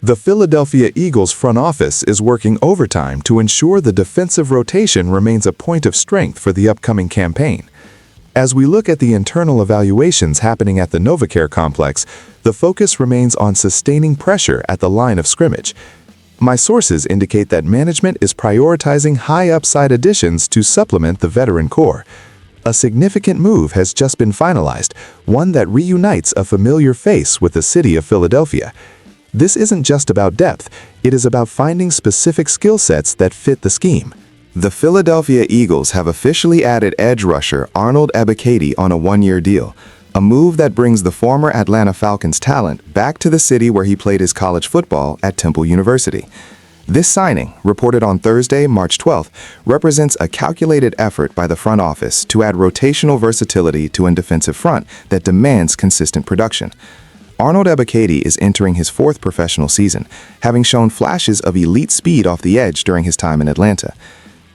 The Philadelphia Eagles front office is working overtime to ensure the defensive rotation remains a point of strength for the upcoming campaign. As we look at the internal evaluations happening at the NovaCare complex, the focus remains on sustaining pressure at the line of scrimmage. My sources indicate that management is prioritizing high-upside additions to supplement the veteran core. A significant move has just been finalized, one that reunites a familiar face with the city of Philadelphia. This isn't just about depth, it is about finding specific skill sets that fit the scheme. The Philadelphia Eagles have officially added edge rusher Arnold Ebiketie on a one-year deal, a move that brings the former Atlanta Falcons talent back to the city where he played his college football at Temple University. This signing, reported on Thursday, March 12th, represents a calculated effort by the front office to add rotational versatility to a defensive front that demands consistent production. Arnold Ebiketie is entering his fourth professional season, having shown flashes of elite speed off the edge during his time in Atlanta.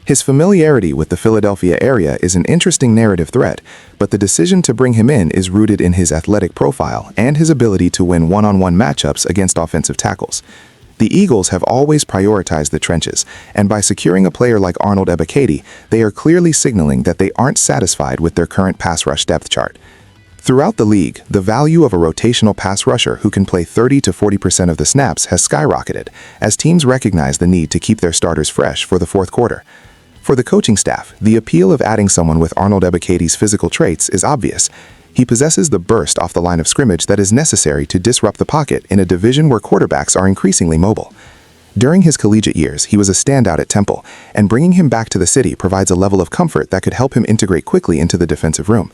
His familiarity with the Philadelphia area is an interesting narrative thread, but the decision to bring him in is rooted in his athletic profile and his ability to win one-on-one matchups against offensive tackles. The Eagles have always prioritized the trenches, and by securing a player like Arnold Ebiketie, they are clearly signaling that they aren't satisfied with their current pass rush depth chart. Throughout the league, the value of a rotational pass rusher who can play 30 to 40% of the snaps has skyrocketed, as teams recognize the need to keep their starters fresh for the fourth quarter. For the coaching staff, the appeal of adding someone with Arnold Ebiketie's physical traits is obvious. He possesses the burst off the line of scrimmage that is necessary to disrupt the pocket in a division where quarterbacks are increasingly mobile. During his collegiate years, he was a standout at Temple, and bringing him back to the city provides a level of comfort that could help him integrate quickly into the defensive room.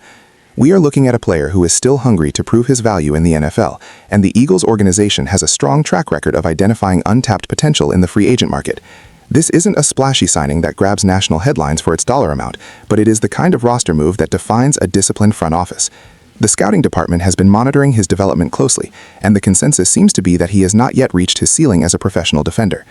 We are looking at a player who is still hungry to prove his value in the NFL, and the Eagles organization has a strong track record of identifying untapped potential in the free agent market. This isn't a splashy signing that grabs national headlines for its dollar amount, but it is the kind of roster move that defines a disciplined front office. The scouting department has been monitoring his development closely, and the consensus seems to be that he has not yet reached his ceiling as a professional defender.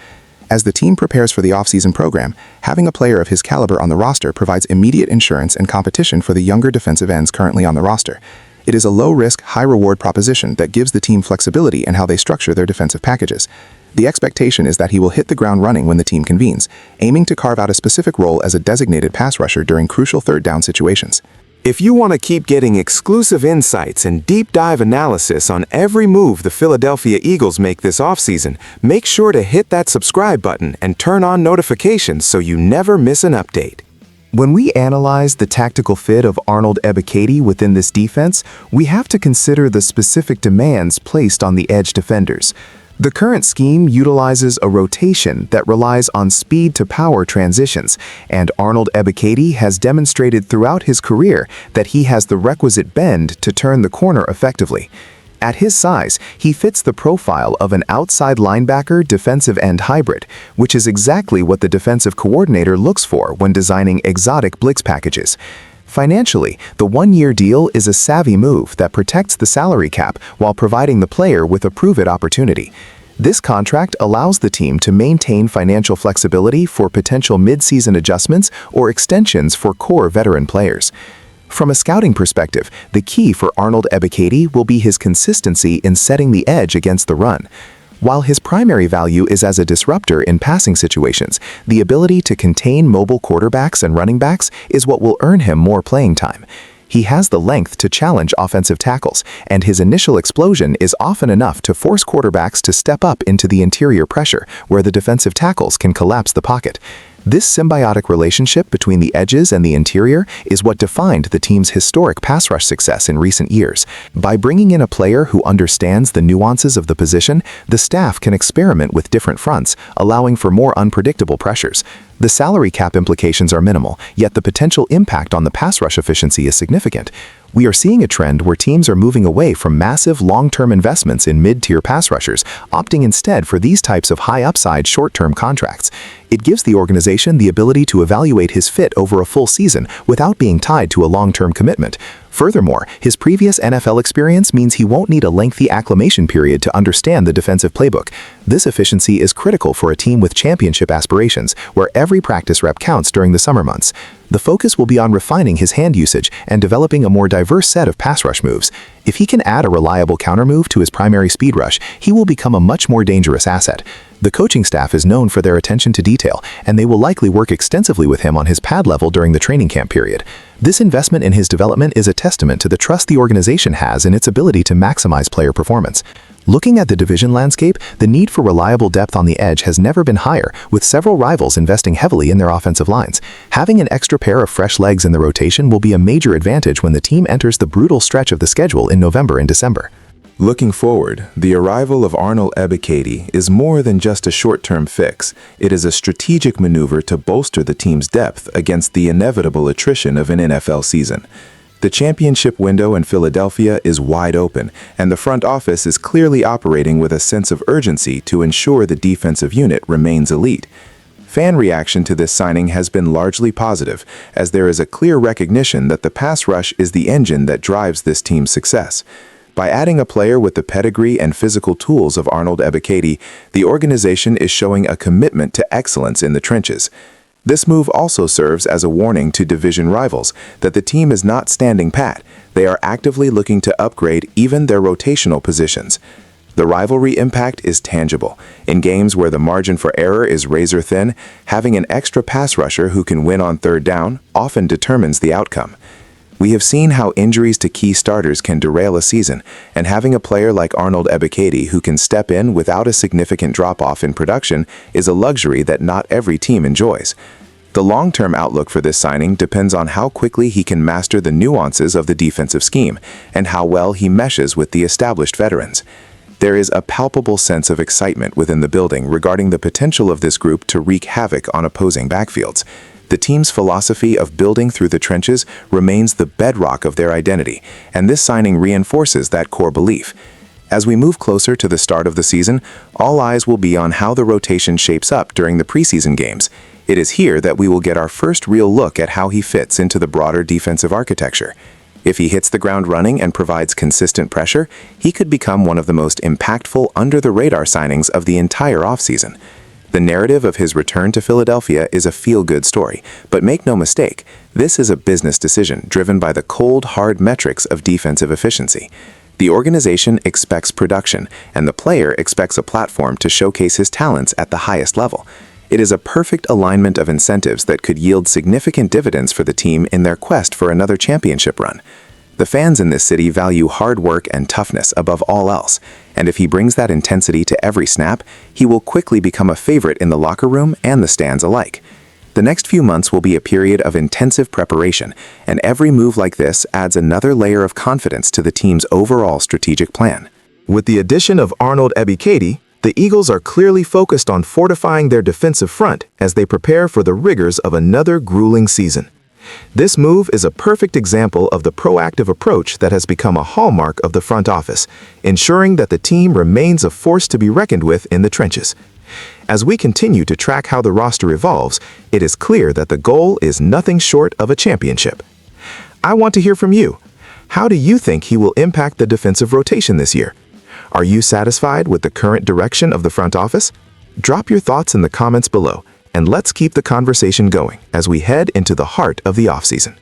As the team prepares for the offseason program, having a player of his caliber on the roster provides immediate insurance and competition for the younger defensive ends currently on the roster. It is a low-risk, high-reward proposition that gives the team flexibility in how they structure their defensive packages. The expectation is that he will hit the ground running when the team convenes, aiming to carve out a specific role as a designated pass rusher during crucial third-down situations. If you want to keep getting exclusive insights and deep dive analysis on every move the Philadelphia Eagles make this offseason, make sure to hit that subscribe button and turn on notifications so you never miss an update. When we analyze the tactical fit of Arnold Ebiketie within this defense, we have to consider the specific demands placed on the edge defenders. The current scheme utilizes a rotation that relies on speed-to-power transitions, and Arnold Ebiketie has demonstrated throughout his career that he has the requisite bend to turn the corner effectively. At his size, he fits the profile of an outside linebacker defensive end hybrid, which is exactly what the defensive coordinator looks for when designing exotic blitz packages. Financially, the one-year deal is a savvy move that protects the salary cap while providing the player with a prove-it opportunity. This contract allows the team to maintain financial flexibility for potential mid-season adjustments or extensions for core veteran players. From a scouting perspective, the key for Arnold Ebiketie will be his consistency in setting the edge against the run. While his primary value is as a disruptor in passing situations, the ability to contain mobile quarterbacks and running backs is what will earn him more playing time. He has the length to challenge offensive tackles, and his initial explosion is often enough to force quarterbacks to step up into the interior pressure, where the defensive tackles can collapse the pocket. This symbiotic relationship between the edges and the interior is what defined the team's historic pass rush success in recent years. By bringing in a player who understands the nuances of the position, the staff can experiment with different fronts, allowing for more unpredictable pressures. The salary cap implications are minimal, yet the potential impact on the pass rush efficiency is significant. We are seeing a trend where teams are moving away from massive long-term investments in mid-tier pass rushers, opting instead for these types of high-upside short-term contracts. It gives the organization the ability to evaluate his fit over a full season without being tied to a long-term commitment. Furthermore, his previous NFL experience means he won't need a lengthy acclimation period to understand the defensive playbook. This efficiency is critical for a team with championship aspirations, where every practice rep counts during the summer months. The focus will be on refining his hand usage and developing a more diverse set of pass rush moves. If he can add a reliable counter move to his primary speed rush, he will become a much more dangerous asset. The coaching staff is known for their attention to detail, and they will likely work extensively with him on his pad level during the training camp period. This investment in his development is a testament to the trust the organization has in its ability to maximize player performance. Looking at the division landscape, the need for reliable depth on the edge has never been higher, with several rivals investing heavily in their offensive lines. Having an extra pair of fresh legs in the rotation will be a major advantage when the team enters the brutal stretch of the schedule in November and December. Looking forward, the arrival of Arnold Ebiketie is more than just a short-term fix. It is a strategic maneuver to bolster the team's depth against the inevitable attrition of an NFL season. The championship window in Philadelphia is wide open, and the front office is clearly operating with a sense of urgency to ensure the defensive unit remains elite. Fan reaction to this signing has been largely positive, as there is a clear recognition that the pass rush is the engine that drives this team's success. By adding a player with the pedigree and physical tools of Arnold Ebiketie, the organization is showing a commitment to excellence in the trenches. This move also serves as a warning to division rivals that the team is not standing pat. They are actively looking to upgrade even their rotational positions. The rivalry impact is tangible. In games where the margin for error is razor thin, having an extra pass rusher who can win on third down often determines the outcome. We have seen how injuries to key starters can derail a season, and having a player like Arnold Ebiketie who can step in without a significant drop-off in production is a luxury that not every team enjoys. The long-term outlook for this signing depends on how quickly he can master the nuances of the defensive scheme and how well he meshes with the established veterans. There is a palpable sense of excitement within the building regarding the potential of this group to wreak havoc on opposing backfields. The team's philosophy of building through the trenches remains the bedrock of their identity, and this signing reinforces that core belief. As we move closer to the start of the season, all eyes will be on how the rotation shapes up during the preseason games. It is here that we will get our first real look at how he fits into the broader defensive architecture. If he hits the ground running and provides consistent pressure, he could become one of the most impactful under-the-radar signings of the entire offseason. The narrative of his return to Philadelphia is a feel-good story, but make no mistake, this is a business decision driven by the cold, hard metrics of defensive efficiency. The organization expects production, and the player expects a platform to showcase his talents at the highest level. It is a perfect alignment of incentives that could yield significant dividends for the team in their quest for another championship run. The fans in this city value hard work and toughness above all else, and if he brings that intensity to every snap, he will quickly become a favorite in the locker room and the stands alike. The next few months will be a period of intensive preparation, and every move like this adds another layer of confidence to the team's overall strategic plan. With the addition of Arnold Ebiketie, the Eagles are clearly focused on fortifying their defensive front as they prepare for the rigors of another grueling season. This move is a perfect example of the proactive approach that has become a hallmark of the front office, ensuring that the team remains a force to be reckoned with in the trenches. As we continue to track how the roster evolves, it is clear that the goal is nothing short of a championship. I want to hear from you. How do you think he will impact the defensive rotation this year? Are you satisfied with the current direction of the front office? Drop your thoughts in the comments below, and let's keep the conversation going as we head into the heart of the offseason.